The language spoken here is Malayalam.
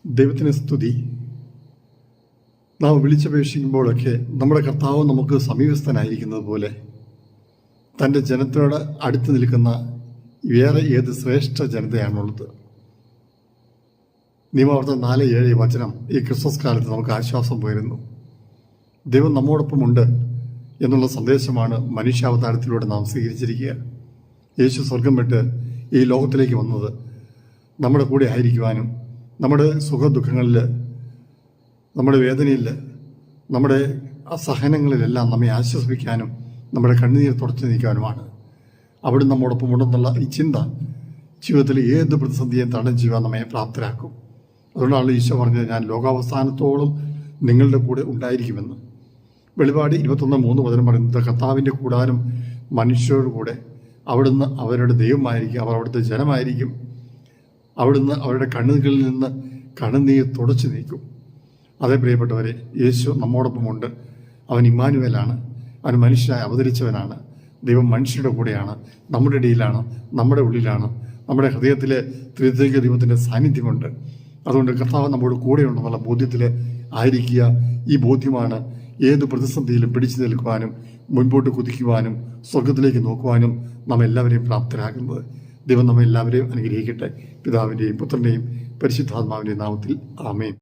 ദൈവത്തിന് സ്തുതി. നാം വിളിച്ചപേക്ഷിക്കുമ്പോഴൊക്കെ നമ്മുടെ കർത്താവ് നമുക്ക് സമീപസ്ഥനായിരിക്കുന്നത് പോലെ തൻ്റെ ജനത്തോട് അടുത്ത് നിൽക്കുന്ന വേറെ ഏത് ശ്രേഷ്ഠ ജനതയാണുള്ളത്? നിയമാവർത്തനം 4:7 വചനം ഈ ക്രിസ്മസ് കാലത്ത് നമുക്ക് ആശ്വാസം പകരുന്നു. ദൈവം നമ്മോടൊപ്പമുണ്ട് എന്നുള്ള സന്ദേശമാണ് മനുഷ്യാവതാരത്തിലൂടെ നാം സ്വീകരിച്ചിരിക്കുക. യേശു സ്വർഗം വിട്ട് ഈ ലോകത്തിലേക്ക് വന്നത് നമ്മുടെ കൂടെ ആയിരിക്കുവാനും നമ്മുടെ സുഖദുഃഖങ്ങളിൽ, നമ്മുടെ വേദനയിൽ, നമ്മുടെ സഹനങ്ങളിലെല്ലാം നമ്മെ ആശ്വസിപ്പിക്കാനും നമ്മുടെ കണ്ണുനീർ തുടച്ചു നീക്കാനുമാണ്. അവിടെ നമ്മോടൊപ്പം ഉണ്ടെന്നുള്ള ഈ ചിന്ത ജീവിതത്തിൽ ഏത് പ്രതിസന്ധിയെ തടം ചെയ്യുവാൻ നമ്മെ പ്രാപ്തരാക്കും. അതുകൊണ്ടാണ് ഈശോ പറഞ്ഞത്, ഞാൻ ലോകാവസാനത്തോളം നിങ്ങളുടെ കൂടെ ഉണ്ടായിരിക്കുമെന്ന്. വെളിപാട് 21:3 വചനം പറയുന്നത്, കർത്താവിൻ്റെ കൂടാരം മനുഷ്യരുടെ കൂടെ, അവിടുന്ന് അവരുടെ ദൈവമായിരിക്കും, അവർ അവിടുത്തെ ജനമായിരിക്കും. അവിടുന്ന് അവരുടെ കണ്ണുകളിൽ നിന്ന് കണ്ണുനീർ തുടച്ചു നീക്കും. അതേ പ്രിയപ്പെട്ടവരെ, യേശു നമ്മോടൊപ്പമുണ്ട്. അവൻ ഇമ്മാനുവേലാണ്. അവൻ മനുഷ്യനായി അവതരിച്ചവനാണ്. ദൈവം മനുഷ്യരുടെ കൂടെയാണ്, നമ്മുടെ ഇടയിലാണ്, നമ്മുടെ ഉള്ളിലാണ്. നമ്മുടെ ഹൃദയത്തിലെ ത്രിത്വൈക ദൈവത്തിൻ്റെ സാന്നിധ്യമുണ്ട്. അതുകൊണ്ട് കർത്താവ് നമ്മുടെ കൂടെയുണ്ടെന്നുള്ള ബോധ്യത്തിൽ ആയിരിക്കുക. ഈ ബോധ്യമാണ് ഏത് പ്രതിസന്ധിയിലും പിടിച്ചു നിൽക്കുവാനും മുൻപോട്ട് കുതിക്കുവാനും സ്വർഗത്തിലേക്ക് നോക്കുവാനും നാം എല്ലാവരെയും പ്രാപ്തരാകുന്നത്. ദൈവം നമ്മെ എല്ലാവരെയും അനുഗ്രഹിക്കട്ടെ. പിതാവിൻ്റെയും പുത്രൻ്റെയും പരിശുദ്ധാത്മാവിൻ്റെയും നാമത്തിൽ ആമേൻ.